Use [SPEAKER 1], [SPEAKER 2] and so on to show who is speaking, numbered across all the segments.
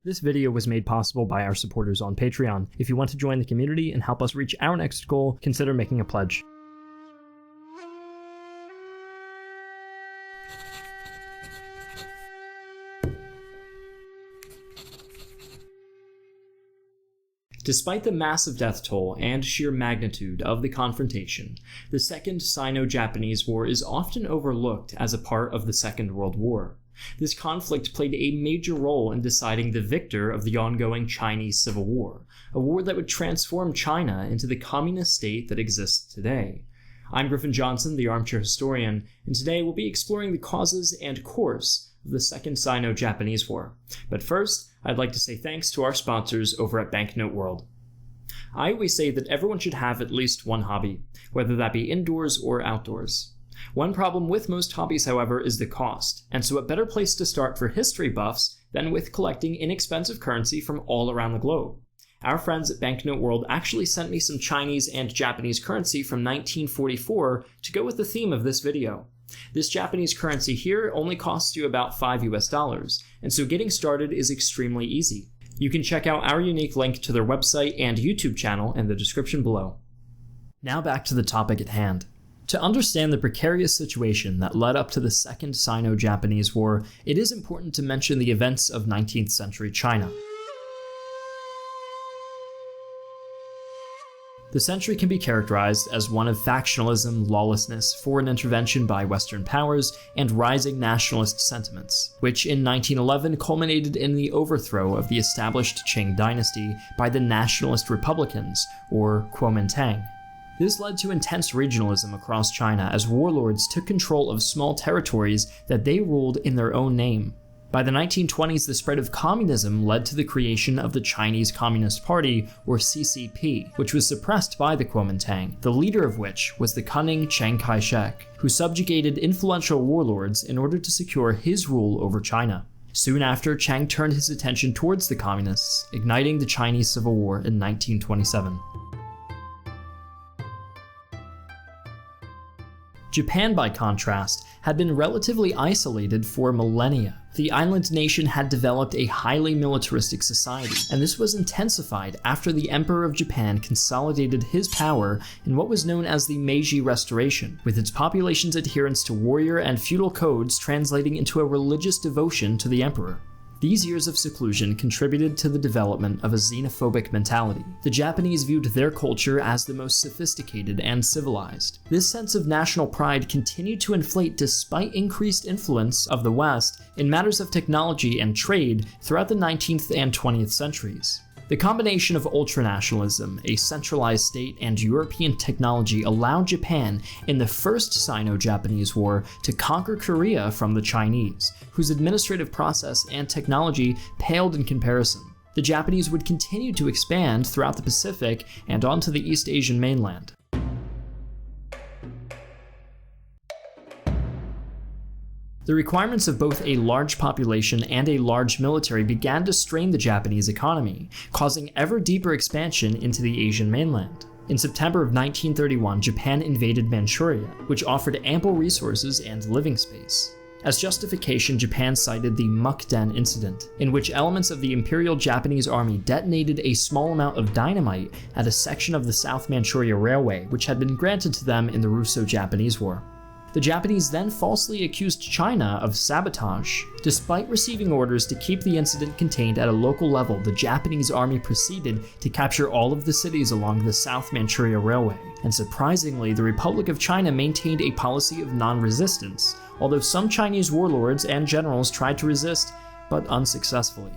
[SPEAKER 1] This video was made possible by our supporters on Patreon. If you want to join the community and help us reach our next goal, consider making a pledge. Despite the massive death toll and sheer magnitude of the confrontation, the Second Sino-Japanese War is often overlooked as a part of the Second World War. This conflict played a major role in deciding the victor of the ongoing Chinese Civil War, a war that would transform China into the communist state that exists today. I'm Griffin Johnson, the Armchair Historian, and today we'll be exploring the causes and course of the Second Sino-Japanese War. But first, I'd like to say thanks to our sponsors over at Banknote World. I always say that everyone should have at least one hobby, whether that be indoors or outdoors. One problem with most hobbies, however, is the cost, and so what better place to start for history buffs than with collecting inexpensive currency from all around the globe. Our friends at Banknote World actually sent me some Chinese and Japanese currency from 1944 to go with the theme of this video. This Japanese currency here only costs you about $5 US, and so getting started is extremely easy. You can check out our unique link to their website and YouTube channel in the description below. Now back to the topic at hand. To understand the precarious situation that led up to the Second Sino-Japanese War, it is important to mention the events of 19th century China. The century can be characterized as one of factionalism, lawlessness, foreign intervention by Western powers, and rising nationalist sentiments, which in 1911 culminated in the overthrow of the established Qing dynasty by the Nationalist Republicans, or Kuomintang. This led to intense regionalism across China as warlords took control of small territories that they ruled in their own name. By the 1920s, the spread of communism led to the creation of the Chinese Communist Party, or CCP, which was suppressed by the Kuomintang, the leader of which was the cunning Kai-shek, who subjugated influential warlords in order to secure his rule over China. Soon after, Chiang turned his attention towards the communists, igniting the Chinese Civil War in 1927. Japan, by contrast, had been relatively isolated for millennia. The island nation had developed a highly militaristic society, and this was intensified after the Emperor of Japan consolidated his power in what was known as the Meiji Restoration, with its population's adherence to warrior and feudal codes translating into a religious devotion to the emperor. These years of seclusion contributed to the development of a xenophobic mentality. The Japanese viewed their culture as the most sophisticated and civilized. This sense of national pride continued to inflate despite increased influence of the West in matters of technology and trade throughout the 19th and 20th centuries. The combination of ultranationalism, a centralized state, and European technology allowed Japan, in the First Sino-Japanese War, to conquer Korea from the Chinese, whose administrative process and technology paled in comparison. The Japanese would continue to expand throughout the Pacific and onto the East Asian mainland. The requirements of both a large population and a large military began to strain the Japanese economy, causing ever deeper expansion into the Asian mainland. In September of 1931, Japan invaded Manchuria, which offered ample resources and living space. As justification, Japan cited the Mukden incident, in which elements of the Imperial Japanese Army detonated a small amount of dynamite at a section of the South Manchuria Railway, which had been granted to them in the Russo-Japanese War. The Japanese then falsely accused China of sabotage. Despite receiving orders to keep the incident contained at a local level, the Japanese army proceeded to capture all of the cities along the South Manchuria Railway. And surprisingly, the Republic of China maintained a policy of non-resistance, although some Chinese warlords and generals tried to resist, but unsuccessfully.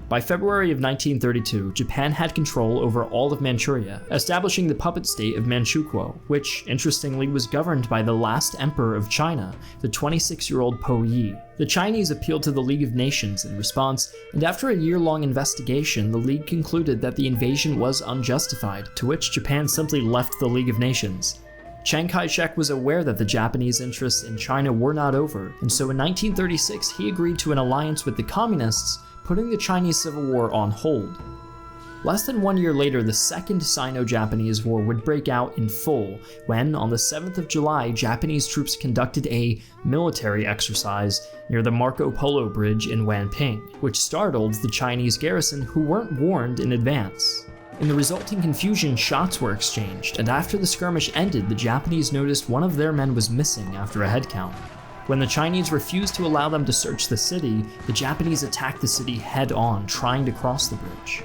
[SPEAKER 1] By February of 1932, Japan had control over all of Manchuria, establishing the puppet state of Manchukuo, which, interestingly, was governed by the last emperor of China, the 26-year-old Po Yi. The Chinese appealed to the League of Nations in response, and after a year-long investigation, the League concluded that the invasion was unjustified, to which Japan simply left the League of Nations. Chiang Kai-shek was aware that the Japanese interests in China were not over, and so in 1936 he agreed to an alliance with the Communists, putting the Chinese Civil War on hold. Less than 1 year later, the Second Sino-Japanese War would break out in full when, on the 7th of July, Japanese troops conducted a military exercise near the Marco Polo Bridge in Wanping, which startled the Chinese garrison, who weren't warned in advance. In the resulting confusion, shots were exchanged, and after the skirmish ended, the Japanese noticed one of their men was missing after a head count. When the Chinese refused to allow them to search the city, the Japanese attacked the city head-on, trying to cross the bridge.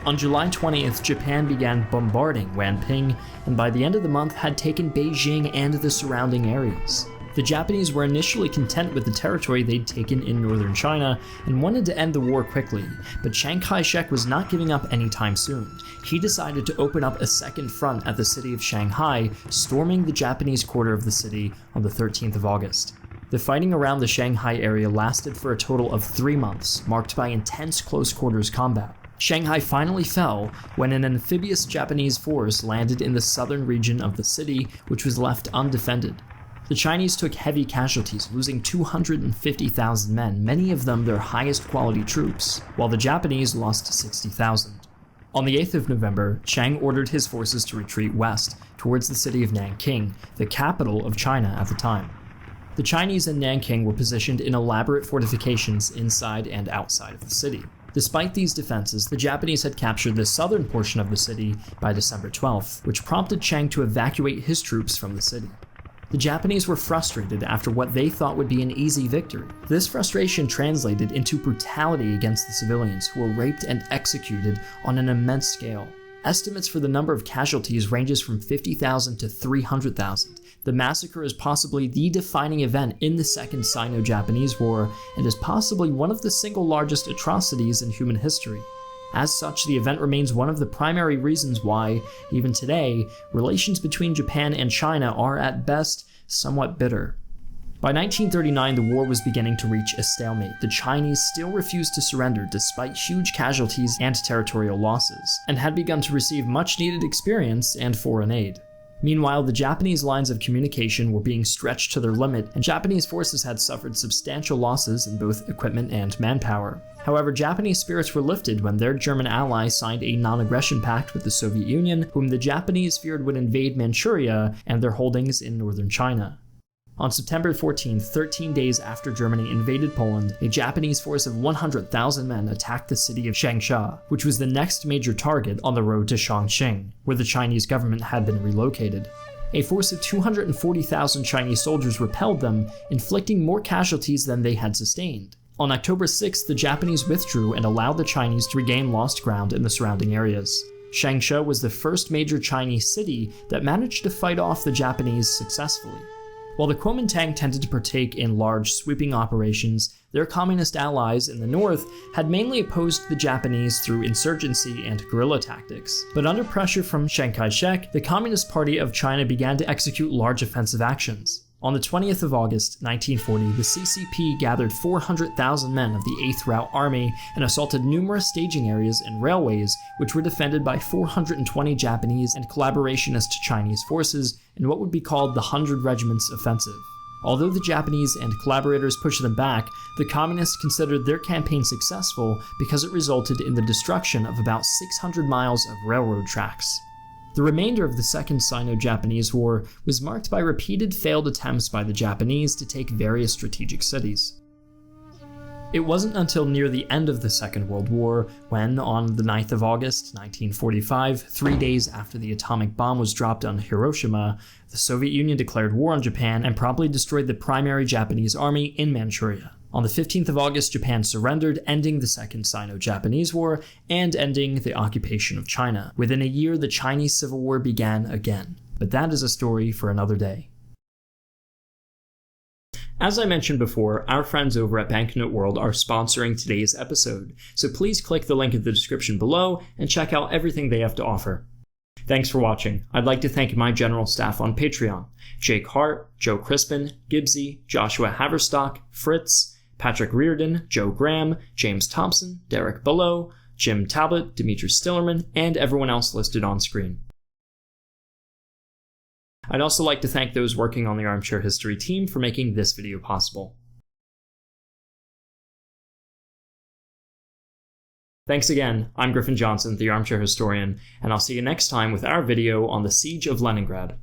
[SPEAKER 1] On July 20th, Japan began bombarding Wanping, and by the end of the month had taken Beijing and the surrounding areas. The Japanese were initially content with the territory they'd taken in northern China and wanted to end the war quickly, but Kai-shek was not giving up anytime soon. He decided to open up a second front at the city of Shanghai, storming the Japanese quarter of the city on the 13th of August. The fighting around the Shanghai area lasted for a total of 3 months, marked by intense close quarters combat. Shanghai finally fell when an amphibious Japanese force landed in the southern region of the city, which was left undefended. The Chinese took heavy casualties, losing 250,000 men, many of them their highest quality troops, while the Japanese lost 60,000. On the 8th of November, Chiang ordered his forces to retreat west, towards the city of Nanking, the capital of China at the time. The Chinese in Nanking were positioned in elaborate fortifications inside and outside of the city. Despite these defenses, the Japanese had captured the southern portion of the city by December 12th, which prompted Chiang to evacuate his troops from the city. The Japanese were frustrated after what they thought would be an easy victory. This frustration translated into brutality against the civilians, who were raped and executed on an immense scale. Estimates for the number of casualties ranges from 50,000 to 300,000. The massacre is possibly the defining event in the Second Sino-Japanese War and is possibly one of the single largest atrocities in human history. As such, the event remains one of the primary reasons why, even today, relations between Japan and China are at best somewhat bitter. By 1939, the war was beginning to reach a stalemate. The Chinese still refused to surrender despite huge casualties and territorial losses, and had begun to receive much-needed experience and foreign aid. Meanwhile, the Japanese lines of communication were being stretched to their limit, and Japanese forces had suffered substantial losses in both equipment and manpower. However, Japanese spirits were lifted when their German ally signed a non-aggression pact with the Soviet Union, whom the Japanese feared would invade Manchuria and their holdings in northern China. On September 14, 13 days after Germany invaded Poland, a Japanese force of 100,000 men attacked the city of Changsha, which was the next major target on the road to Chongqing, where the Chinese government had been relocated. A force of 240,000 Chinese soldiers repelled them, inflicting more casualties than they had sustained. On October 6, the Japanese withdrew and allowed the Chinese to regain lost ground in the surrounding areas. Changsha was the first major Chinese city that managed to fight off the Japanese successfully. While the Kuomintang tended to partake in large, sweeping operations, their communist allies in the north had mainly opposed the Japanese through insurgency and guerrilla tactics. But under pressure from Chiang Kai-shek, the Communist Party of China began to execute large offensive actions. On the 20th of August, 1940, the CCP gathered 400,000 men of the 8th Route Army and assaulted numerous staging areas and railways, which were defended by 420 Japanese and collaborationist Chinese forces in what would be called the 100 Regiments Offensive. Although the Japanese and collaborators pushed them back, the Communists considered their campaign successful because it resulted in the destruction of about 600 miles of railroad tracks. The remainder of the Second Sino-Japanese War was marked by repeated failed attempts by the Japanese to take various strategic cities. It wasn't until near the end of the Second World War when, on the 9th of August 1945, 3 days after the atomic bomb was dropped on Hiroshima, the Soviet Union declared war on Japan and promptly destroyed the primary Japanese army in Manchuria. On the 15th of August, Japan surrendered, ending the Second Sino-Japanese War and ending the occupation of China. Within a year, the Chinese Civil War began again, but that is a story for another day. As I mentioned before, our friends over at Banknote World are sponsoring today's episode, so please click the link in the description below and check out everything they have to offer. Thanks for watching. I'd like to thank my general staff on Patreon: Jake Hart, Joe Crispin, Gibbsy, Joshua Haverstock, Fritz, Patrick Reardon, Joe Graham, James Thompson, Derek Below, Jim Talbot, Dimitri Stillerman, and everyone else listed on screen. I'd also like to thank those working on the Armchair History team for making this video possible. Thanks again, I'm Griffin Johnson, the Armchair Historian, and I'll see you next time with our video on the Siege of Leningrad.